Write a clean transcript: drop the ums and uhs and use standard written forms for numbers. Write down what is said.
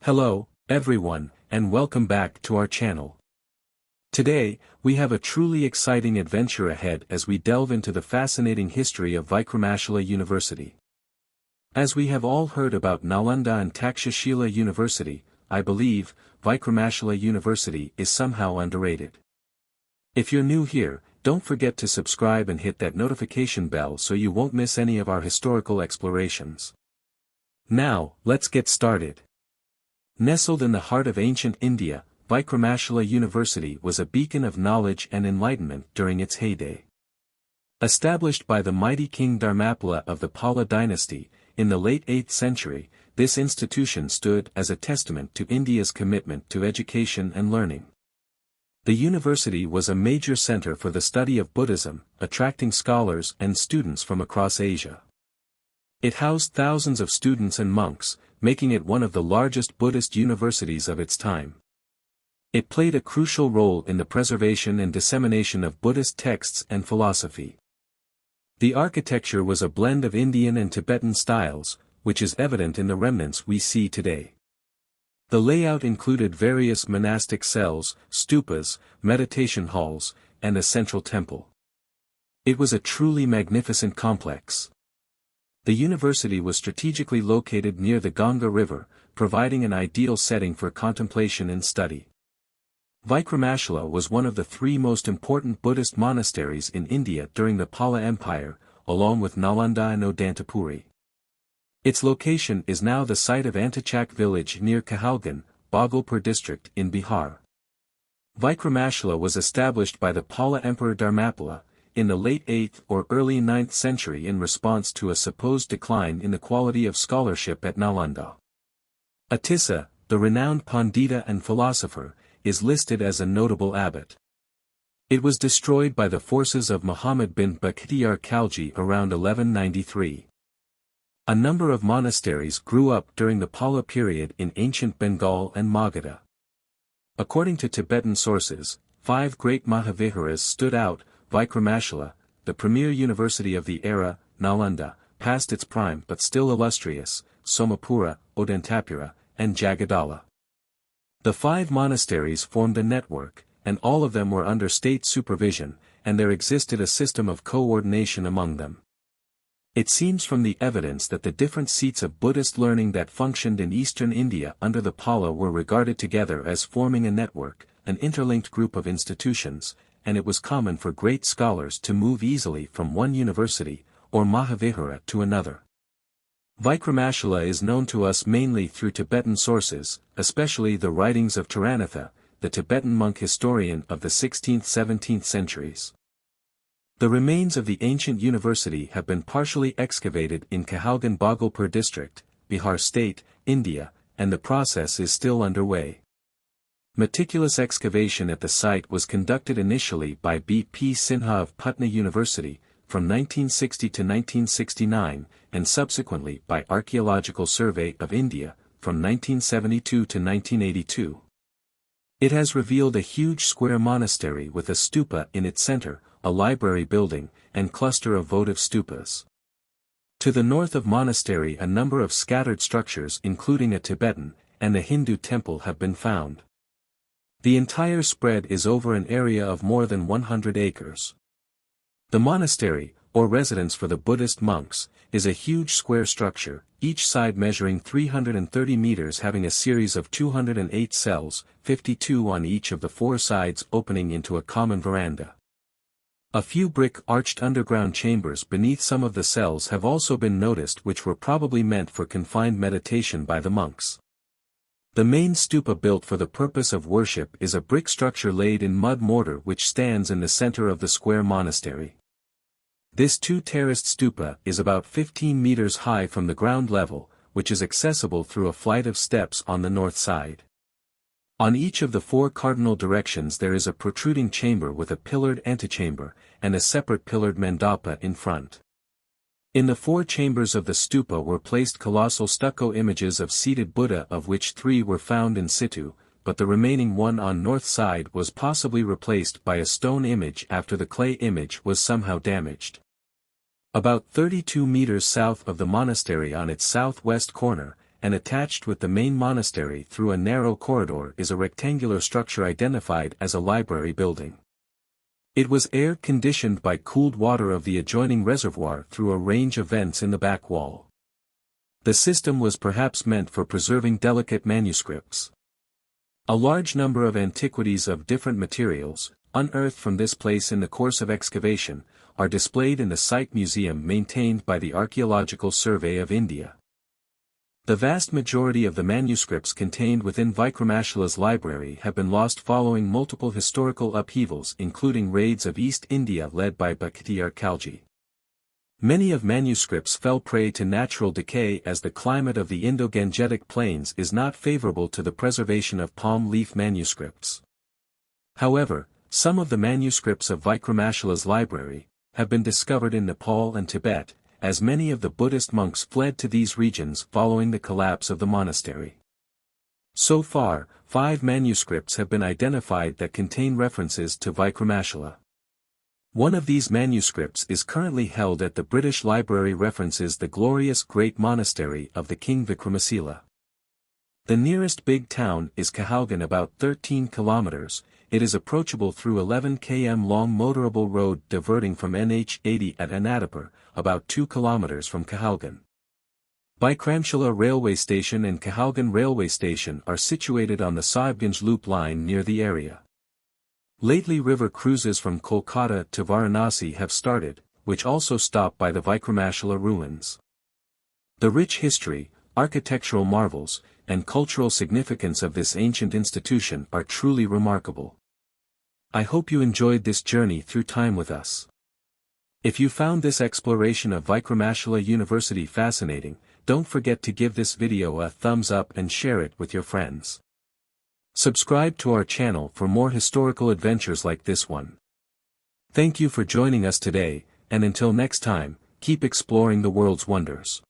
Hello, everyone, and welcome back to our channel. Today, we have a truly exciting adventure ahead as we delve into the fascinating history of Vikramashila University. As we have all heard about Nalanda and Takshashila University, I believe, Vikramashila University is somehow underrated. If you're new here, don't forget to subscribe and hit that notification bell so you won't miss any of our historical explorations. Now, let's get started. Nestled in the heart of ancient India, Vikramashila University was a beacon of knowledge and enlightenment during its heyday. Established by the mighty King Dharmapala of the Pala dynasty, in the late 8th century, this institution stood as a testament to India's commitment to education and learning. The university was a major center for the study of Buddhism, attracting scholars and students from across Asia. It housed thousands of students and monks, making it one of the largest Buddhist universities of its time. It played a crucial role in the preservation and dissemination of Buddhist texts and philosophy. The architecture was a blend of Indian and Tibetan styles, which is evident in the remnants we see today. The layout included various monastic cells, stupas, meditation halls, and a central temple. It was a truly magnificent complex. The university was strategically located near the Ganga River, providing an ideal setting for contemplation and study. Vikramashila was one of the three most important Buddhist monasteries in India during the Pala Empire, along with Nalanda and Odantapuri. Its location is now the site of Antachak village near Kahalgan, Bhagalpur district in Bihar. Vikramashila was established by the Pala Emperor Dharmapala, in the late 8th or early 9th century in response to a supposed decline in the quality of scholarship at Nalanda. Atissa, the renowned Pandita and philosopher, is listed as a notable abbot. It was destroyed by the forces of Muhammad bin Bakhtiyar Khalji around 1193. A number of monasteries grew up during the Pala period in ancient Bengal and Magadha. According to Tibetan sources, 5 great Mahaviharas stood out. Vikramashila, the premier university of the era, Nalanda, past its prime but still illustrious, Somapura, Odantapura, and Jagadala. The 5 monasteries formed a network, and all of them were under state supervision, and there existed a system of coordination among them. It seems from the evidence that the different seats of Buddhist learning that functioned in eastern India under the Pala were regarded together as forming a network, an interlinked group of institutions, and it was common for great scholars to move easily from one university, or Mahavihara to another. Vikramashila is known to us mainly through Tibetan sources, especially the writings of Taranatha, the Tibetan monk historian of the 16th–17th centuries. The remains of the ancient university have been partially excavated in Kahalgan Bhagalpur district, Bihar state, India, and the process is still underway. Meticulous excavation at the site was conducted initially by B. P. Sinha of Putna University, from 1960 to 1969, and subsequently by Archaeological Survey of India, from 1972 to 1982. It has revealed a huge square monastery with a stupa in its center, a library building, and cluster of votive stupas. To the north of monastery a number of scattered structures including a Tibetan and a Hindu temple have been found. The entire spread is over an area of more than 100 acres. The monastery, or residence for the Buddhist monks, is a huge square structure, each side measuring 330 meters having a series of 208 cells, 52 on each of the 4 sides opening into a common veranda. A few brick-arched underground chambers beneath some of the cells have also been noticed which were probably meant for confined meditation by the monks. The main stupa built for the purpose of worship is a brick structure laid in mud mortar which stands in the center of the square monastery. This 2-terraced stupa is about 15 meters high from the ground level, which is accessible through a flight of steps on the north side. On each of the 4 cardinal directions there is a protruding chamber with a pillared antechamber, and a separate pillared mandapa in front. In the 4 chambers of the stupa were placed colossal stucco images of seated Buddha of which 3 were found in situ, but the remaining one on north side was possibly replaced by a stone image after the clay image was somehow damaged. About 32 meters south of the monastery on its southwest corner, and attached with the main monastery through a narrow corridor is a rectangular structure identified as a library building. It was air-conditioned by cooled water of the adjoining reservoir through a range of vents in the back wall. The system was perhaps meant for preserving delicate manuscripts. A large number of antiquities of different materials, unearthed from this place in the course of excavation, are displayed in the site museum maintained by the Archaeological Survey of India. The vast majority of the manuscripts contained within Vikramashila's library have been lost following multiple historical upheavals including raids of East India led by Bakhtiyar Khalji. Many of manuscripts fell prey to natural decay as the climate of the Indo-Gangetic plains is not favorable to the preservation of palm leaf manuscripts. However, some of the manuscripts of Vikramashila's library have been discovered in Nepal and Tibet, as many of the Buddhist monks fled to these regions following the collapse of the monastery. So far, 5 manuscripts have been identified that contain references to Vikramashila. One of these manuscripts is currently held at the British Library, references the glorious great monastery of the King Vikramashila. The nearest big town is Kahalgan, about 13 kilometers. It is approachable through 11 km long motorable road diverting from NH 80 at Anandapur, about 2 kilometers from Kahalgan. Vikramashila railway station and Kahalgan railway station are situated on the Sahibganj loop line near the area. Lately river cruises from Kolkata to Varanasi have started, which also stop by the Vikramashila ruins. The rich history, architectural marvels, and cultural significance of this ancient institution are truly remarkable. I hope you enjoyed this journey through time with us. If you found this exploration of Vikramashila University fascinating, don't forget to give this video a thumbs up and share it with your friends. Subscribe to our channel for more historical adventures like this one. Thank you for joining us today, and until next time, keep exploring the world's wonders.